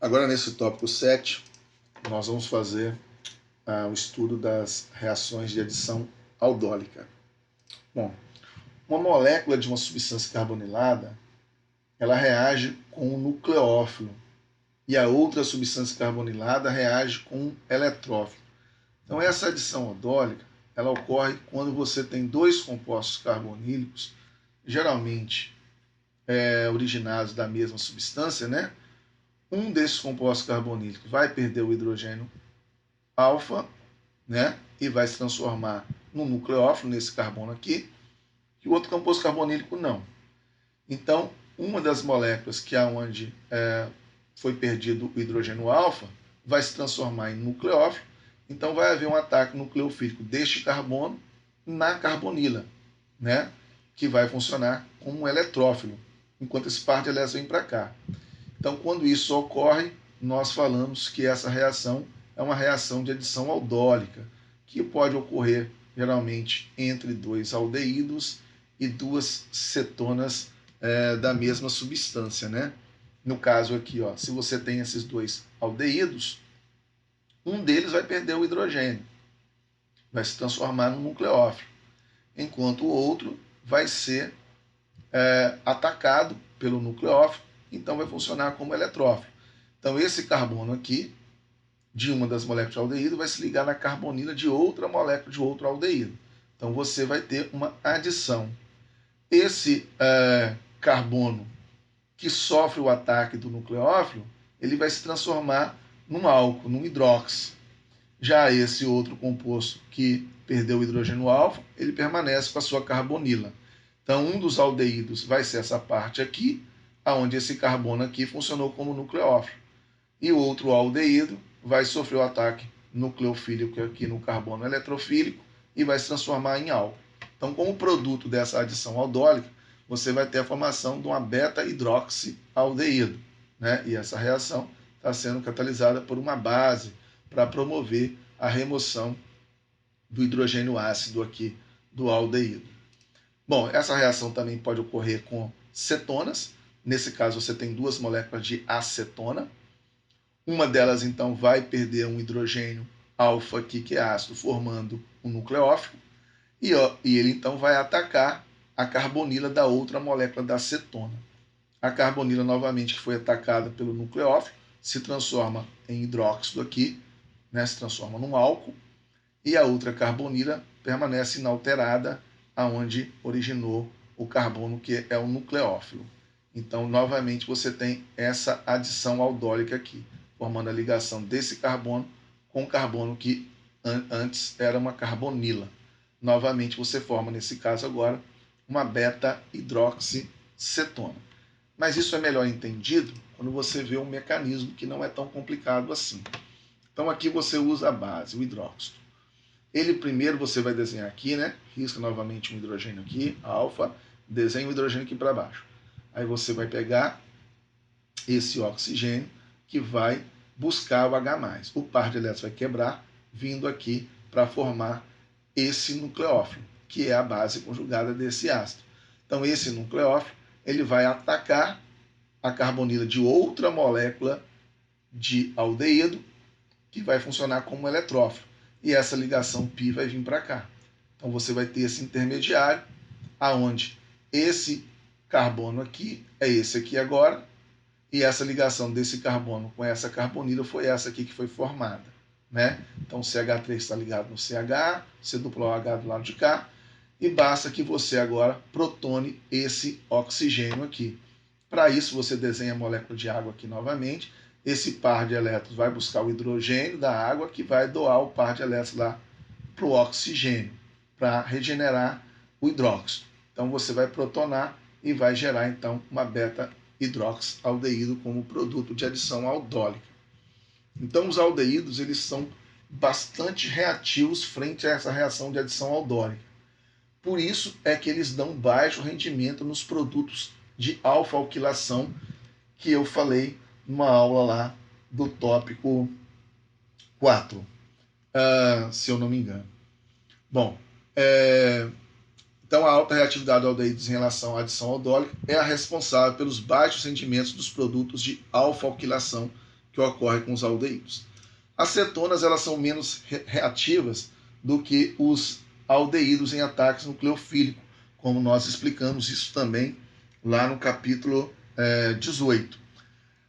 Agora, nesse tópico 7, nós vamos fazer o estudo das reações de adição aldólica. Bom, uma molécula de uma substância carbonilada, ela reage com um nucleófilo e a outra substância carbonilada reage com um eletrófilo. Então, essa adição aldólica, ela ocorre quando você tem dois compostos carbonílicos, geralmente originados da mesma substância, né? Um desses compostos carbonílicos vai perder o hidrogênio alfa, né? E vai se transformar no nucleófilo, nesse carbono aqui, e o outro composto carbonílico não. Então, uma das moléculas que é onde foi perdido o hidrogênio alfa vai se transformar em nucleófilo, então vai haver um ataque nucleofílico deste carbono na carbonila, né? Que vai funcionar como um eletrófilo, enquanto esse par de elétrons vem para cá. Então, quando isso ocorre, nós falamos que essa reação é uma reação de adição aldólica, que pode ocorrer geralmente entre dois aldeídos e duas cetonas da mesma substância, né? No caso aqui, ó, se você tem esses dois aldeídos, um deles vai perder o hidrogênio, vai se transformar num nucleófilo, enquanto o outro vai ser atacado pelo nucleófilo, então vai funcionar como eletrófilo. Então esse carbono aqui, de uma das moléculas de aldeído, vai se ligar na carbonila de outra molécula de outro aldeído. Então você vai ter uma adição. Esse carbono que sofre o ataque do nucleófilo, ele vai se transformar num álcool, num hidróxido. Já esse outro composto que perdeu o hidrogênio alfa, ele permanece com a sua carbonila. Então, um dos aldeídos vai ser essa parte aqui, onde esse carbono aqui funcionou como nucleófilo. E o outro aldeído vai sofrer o ataque nucleofílico aqui no carbono eletrofílico e vai se transformar em álcool. Então, como produto dessa adição aldólica, você vai ter a formação de uma beta-hidroxialdeído, né? E essa reação está sendo catalisada por uma base para promover a remoção do hidrogênio ácido aqui do aldeído. Bom, essa reação também pode ocorrer com cetonas. Nesse caso, você tem duas moléculas de acetona. Uma delas, então, vai perder um hidrogênio alfa aqui, que é ácido, formando um nucleófilo. E ele, então, vai atacar a carbonila da outra molécula da acetona. A carbonila, novamente, que foi atacada pelo nucleófilo, se transforma em hidróxido aqui, né, se transforma num álcool, e a outra carbonila permanece inalterada, aonde originou o carbono, que é o nucleófilo. Então, novamente, você tem essa adição aldólica aqui, formando a ligação desse carbono com o carbono que antes era uma carbonila. Novamente, você forma, nesse caso agora, uma beta-hidroxicetona. Mas isso é melhor entendido quando você vê um mecanismo que não é tão complicado assim. Então, aqui você usa a base, o hidróxido. Ele primeiro você vai desenhar aqui, né? Risca novamente um hidrogênio aqui, alfa, desenha o hidrogênio aqui para baixo. Aí você vai pegar esse oxigênio que vai buscar o H+. O par de elétrons vai quebrar, vindo aqui para formar esse nucleófilo, que é a base conjugada desse ácido. Então, esse nucleófilo ele vai atacar a carbonila de outra molécula de aldeído, que vai funcionar como eletrófilo. E essa ligação π vai vir para cá. Então você vai ter esse intermediário, aonde esse carbono aqui é esse aqui agora, e essa ligação desse carbono com essa carbonila foi essa aqui que foi formada, né? Então o CH3 está ligado no CH, C+OH do lado de cá, e basta que você agora protone esse oxigênio aqui. Para isso você desenha a molécula de água aqui novamente. Esse par de elétrons vai buscar o hidrogênio da água, que vai doar o par de elétrons lá para o oxigênio, para regenerar o hidróxido. Então você vai protonar e vai gerar então uma beta-hidroxialdeído como produto de adição aldólica. Então os aldeídos eles são bastante reativos frente a essa reação de adição aldólica. Por isso é que eles dão baixo rendimento nos produtos de alfa-alquilação que eu falei numa aula lá do tópico 4, se eu não me engano. Bom, então a alta reatividade do aldeídos em relação à adição aldólica é a responsável pelos baixos rendimentos dos produtos de alfa-alquilação, que que ocorre com os aldeídos. As cetonas elas são menos reativas do que os aldeídos em ataques nucleofílicos, como nós explicamos isso também lá no capítulo 18.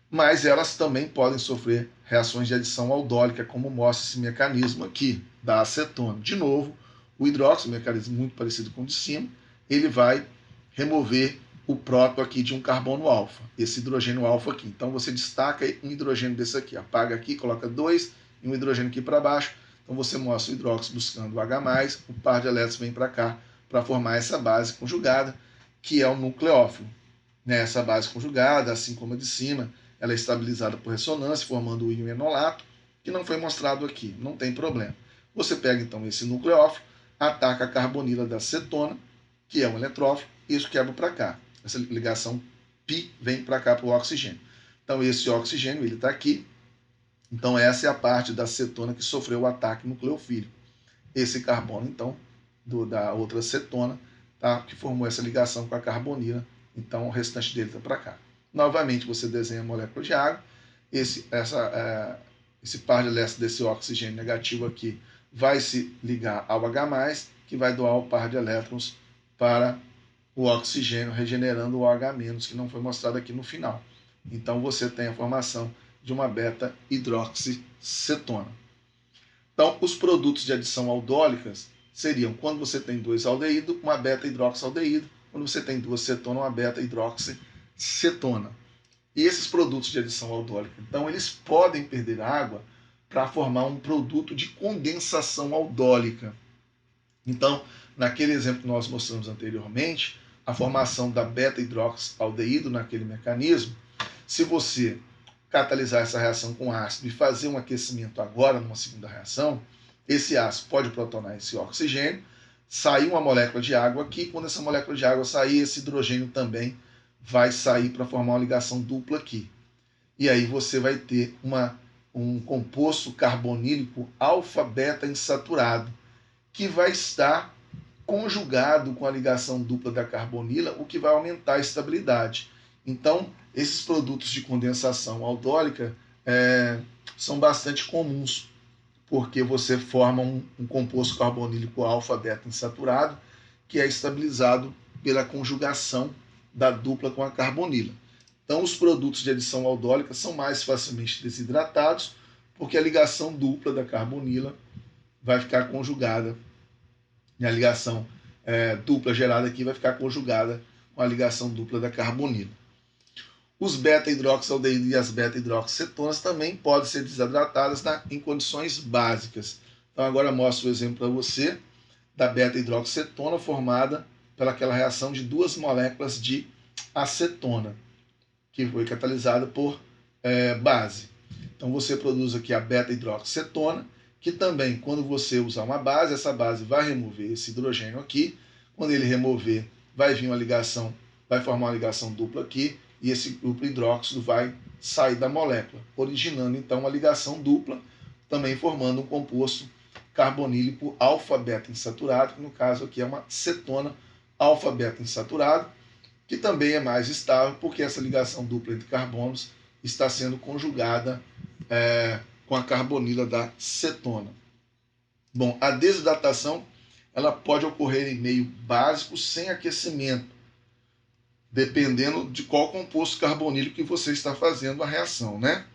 Mas elas também podem sofrer reações de adição aldólica, como mostra esse mecanismo aqui da acetona. De novo, o hidróxido, um mecanismo muito parecido com o de cima, ele vai remover o próton aqui de um carbono alfa, esse hidrogênio alfa aqui. Então você destaca um hidrogênio desse aqui, apaga aqui, coloca 2 e um hidrogênio aqui para baixo. Então você mostra o hidróxido buscando o H+, o par de elétrons vem para cá para formar essa base conjugada, que é o nucleófilo. Essa base conjugada, assim como a de cima, ela é estabilizada por ressonância, formando o íon enolato, que não foi mostrado aqui, não tem problema. Você pega então esse nucleófilo, ataca a carbonila da cetona, que é um eletrófilo, e isso quebra para cá. Essa ligação π vem para cá para o oxigênio. Então esse oxigênio ele está aqui. Então essa é a parte da cetona que sofreu o ataque nucleofílico. Esse carbono então da outra cetona, tá, que formou essa ligação com a carbonila. Então o restante dele está para cá. Novamente você desenha a molécula de água. Esse par de elétrons desse oxigênio negativo aqui vai se ligar ao H+, que vai doar o par de elétrons para o oxigênio, regenerando o OH-, que não foi mostrado aqui no final. Então você tem a formação de uma beta-hidroxicetona. Então, os produtos de adição aldólicas seriam, quando você tem 2 aldeídos, uma beta-hidroxialdeído, quando você tem 2 cetonas, uma beta-hidroxicetona. E esses produtos de adição aldólica, então, eles podem perder água para formar um produto de condensação aldólica. Então, naquele exemplo que nós mostramos anteriormente, a formação da beta-hidroxialdeído naquele mecanismo, se você catalisar essa reação com ácido e fazer um aquecimento agora, numa segunda reação, esse ácido pode protonar esse oxigênio, sair uma molécula de água aqui, quando essa molécula de água sair, esse hidrogênio também vai sair para formar uma ligação dupla aqui. E aí você vai ter um composto carbonílico alfa-beta insaturado, que vai estar conjugado com a ligação dupla da carbonila, o que vai aumentar a estabilidade. Então, esses produtos de condensação aldólica são bastante comuns, porque você forma um composto carbonílico alfa-beta insaturado, que é estabilizado pela conjugação da dupla com a carbonila. Então, os produtos de adição aldólica são mais facilmente desidratados, porque a ligação dupla da carbonila vai ficar conjugada, e a ligação dupla gerada aqui vai ficar conjugada com a ligação dupla da carbonila. Os beta-hidroxialdeídos e as beta-hidroxicetonas também podem ser desidratadas em condições básicas. Então agora eu mostro o exemplo para você da beta-hidroxicetona formada pelaquela reação de 2 moléculas de acetona, que foi catalisada por base. Então você produz aqui a beta-hidroxicetona, que também, quando você usar uma base, essa base vai remover esse hidrogênio aqui. Quando ele remover, vai vir uma ligação, vai formar uma ligação dupla aqui, e esse duplo hidróxido vai sair da molécula, originando então uma ligação dupla, também formando um composto carbonílico alfa-beta insaturado, que no caso aqui é uma cetona alfa-beta insaturado, que também é mais estável, porque essa ligação dupla entre carbonos está sendo conjugada com a carbonila da cetona. Bom, a desidratação ela pode ocorrer em meio básico sem aquecimento, dependendo de qual composto carbonílico que você está fazendo a reação, né?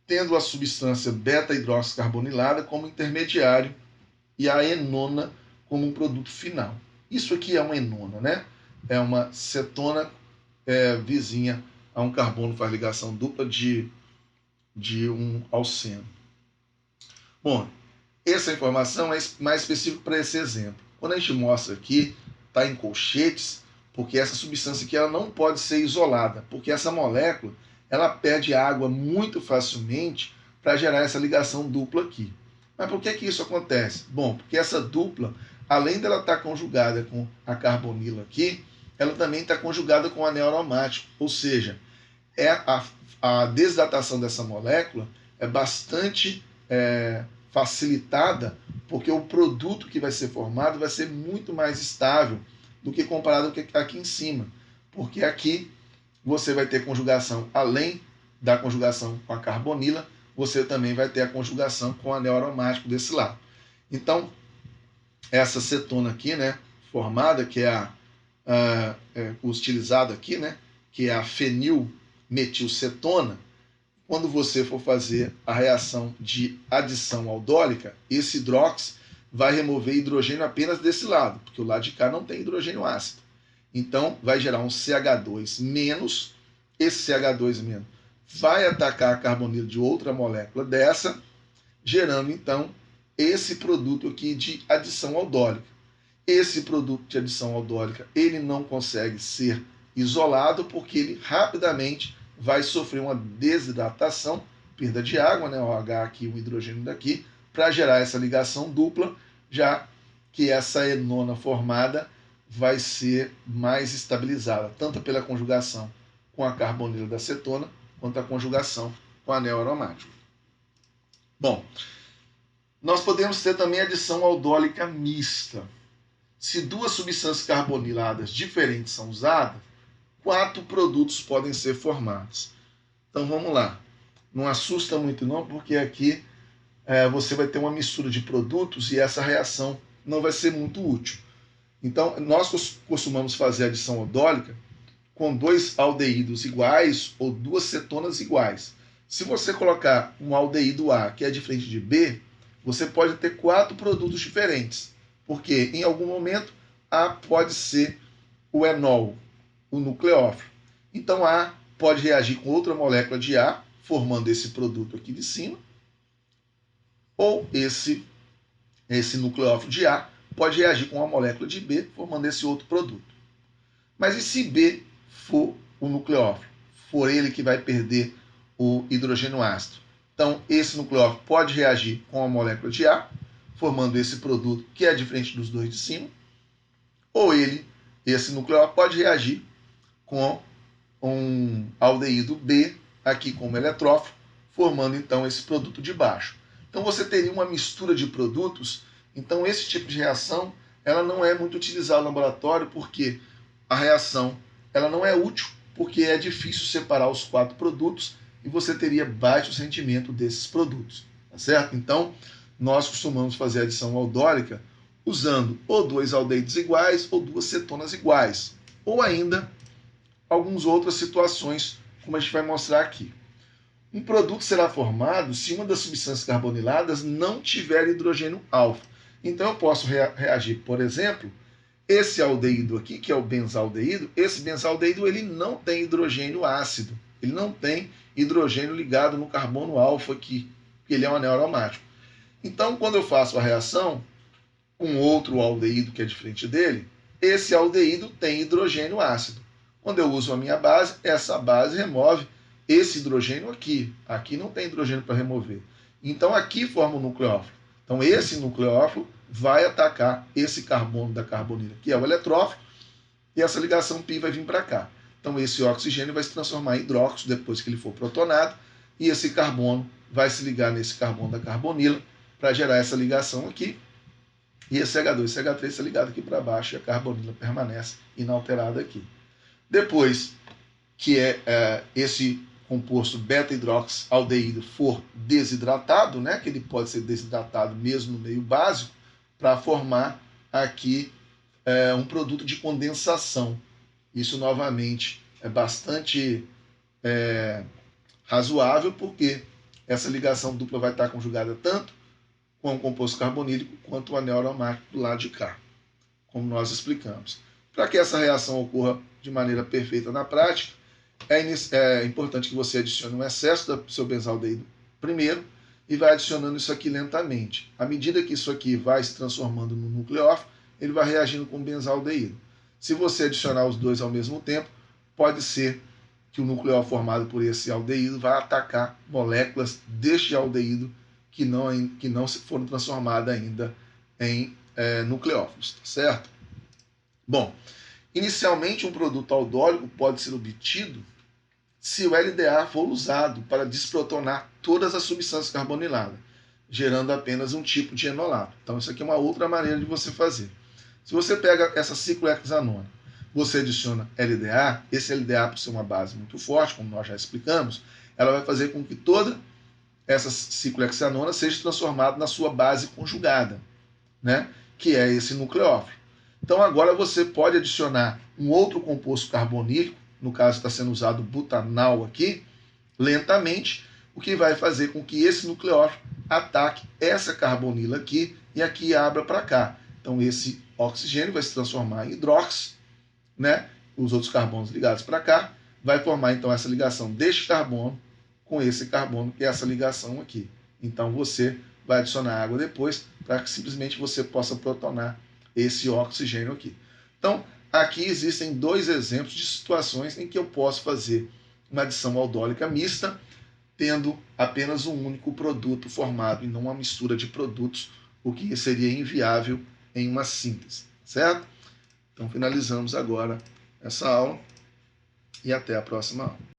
Tendo a substância beta-hidroxicarbonilada como intermediário e a enona como um produto final. Isso aqui é uma enona, né? É uma cetona vizinha a um carbono, faz ligação dupla de um alceno. Bom, essa informação é mais específica para esse exemplo. Quando a gente mostra aqui, está em colchetes, porque essa substância aqui ela não pode ser isolada, porque essa molécula ela perde água muito facilmente para gerar essa ligação dupla aqui. Mas por que isso acontece? Bom, porque essa dupla, além dela estar conjugada com a carbonila aqui, ela também está conjugada com o anel aromático, ou seja, a desidratação dessa molécula é bastante facilitada, porque o produto que vai ser formado vai ser muito mais estável do que comparado com aqui em cima, porque aqui você vai ter conjugação além da conjugação com a carbonila, você também vai ter a conjugação com o anel aromático desse lado. Então, essa cetona aqui, né, formada, que é utilizada aqui, né, que é a fenilmetilcetona, quando você for fazer a reação de adição aldólica, esse hidróxido vai remover hidrogênio apenas desse lado, porque o lado de cá não tem hidrogênio ácido. Então, vai gerar um CH2-, esse CH2- vai atacar a carbonila de outra molécula dessa, gerando, então, esse produto aqui de adição aldólica. Esse produto de adição aldólica, ele não consegue ser isolado, porque ele rapidamente vai sofrer uma desidratação, perda de água, né, o H aqui, o hidrogênio daqui, para gerar essa ligação dupla, já que essa enona formada vai ser mais estabilizada, tanto pela conjugação com a carbonila da cetona, quanto a conjugação com o anel aromático. Bom, nós podemos ter também adição aldólica mista. Se duas substâncias carboniladas diferentes são usadas, 4 produtos podem ser formados. Então vamos lá. Não assusta muito não, porque aqui você vai ter uma mistura de produtos e essa reação não vai ser muito útil. Então nós costumamos fazer adição aldólica com 2 aldeídos iguais ou 2 cetonas iguais. Se você colocar um aldeído A que é diferente de B, você pode ter 4 produtos diferentes, porque em algum momento A pode ser o enol, o nucleófilo. Então A pode reagir com outra molécula de A, formando esse produto aqui de cima, ou esse nucleófilo de A pode reagir com uma molécula de B, formando esse outro produto. Mas e se B for o nucleófilo? For ele que vai perder o hidrogênio ácido. Então, esse nucleófilo pode reagir com a molécula de A, formando esse produto que é diferente dos dois de cima, ou esse nucleófilo, pode reagir com um aldeído B, aqui como eletrófilo, formando então esse produto de baixo. Então você teria uma mistura de produtos. Então esse tipo de reação ela não é muito utilizada no laboratório, porque a reação ela não é útil, porque é difícil separar os 4 produtos e você teria baixo rendimento desses produtos, tá certo? Então nós costumamos fazer a adição aldólica usando ou 2 aldeídos iguais ou 2 cetonas iguais, ou ainda algumas outras situações, como a gente vai mostrar aqui. Um produto será formado se uma das substâncias carboniladas não tiver hidrogênio alfa. Então eu posso reagir, por exemplo, esse aldeído aqui, que é o benzaldeído, esse benzaldeído ele não tem hidrogênio ácido, ele não tem hidrogênio ligado no carbono alfa aqui, porque ele é um anel aromático. Então, quando eu faço a reação com outro aldeído que é diferente dele, esse aldeído tem hidrogênio ácido. Quando eu uso a minha base, essa base remove esse hidrogênio aqui. Aqui não tem hidrogênio para remover. Então aqui forma o nucleófilo. Então esse nucleófilo vai atacar esse carbono da carbonila, que é o eletrófilo, e essa ligação π vai vir para cá. Então esse oxigênio vai se transformar em hidróxido depois que ele for protonado, e esse carbono vai se ligar nesse carbono da carbonila para gerar essa ligação aqui. E esse CH2 e CH3 está ligado aqui para baixo e a carbonila permanece inalterada aqui. Depois que esse composto beta-hidroxialdeído for desidratado, né, que ele pode ser desidratado mesmo no meio básico, para formar aqui um produto de condensação. Isso, novamente, é bastante razoável, porque essa ligação dupla vai estar conjugada tanto com o composto carbonílico quanto o anel aromático do lado de cá, como nós explicamos. Para que essa reação ocorra de maneira perfeita na prática, é importante que você adicione um excesso do seu benzaldeído primeiro e vai adicionando isso aqui lentamente. À medida que isso aqui vai se transformando no nucleófilo, ele vai reagindo com o benzaldeído. Se você adicionar os dois ao mesmo tempo, pode ser que o nucleófilo formado por esse aldeído vai atacar moléculas deste aldeído que não foram transformadas ainda em nucleófilos, tá certo? Bom, inicialmente um produto aldólico pode ser obtido se o LDA for usado para desprotonar todas as substâncias carboniladas, gerando apenas um tipo de enolato. Então isso aqui é uma outra maneira de você fazer. Se você pega essa ciclohexanona, você adiciona LDA, esse LDA, por ser uma base muito forte, como nós já explicamos, ela vai fazer com que toda essa ciclohexanona seja transformada na sua base conjugada, né? Que é esse nucleófilo. Então agora você pode adicionar um outro composto carbonílico, no caso está sendo usado butanal aqui, lentamente, o que vai fazer com que esse nucleófilo ataque essa carbonila aqui e aqui abra para cá. Então esse oxigênio vai se transformar em hidróxido, né? Os outros carbonos ligados para cá, vai formar então essa ligação deste carbono com esse carbono, que é essa ligação aqui. Então você vai adicionar água depois para que simplesmente você possa protonar esse oxigênio aqui. Então, aqui existem dois exemplos de situações em que eu posso fazer uma adição aldólica mista, tendo apenas um único produto formado e não uma mistura de produtos, o que seria inviável em uma síntese, certo? Então finalizamos agora essa aula e até a próxima aula.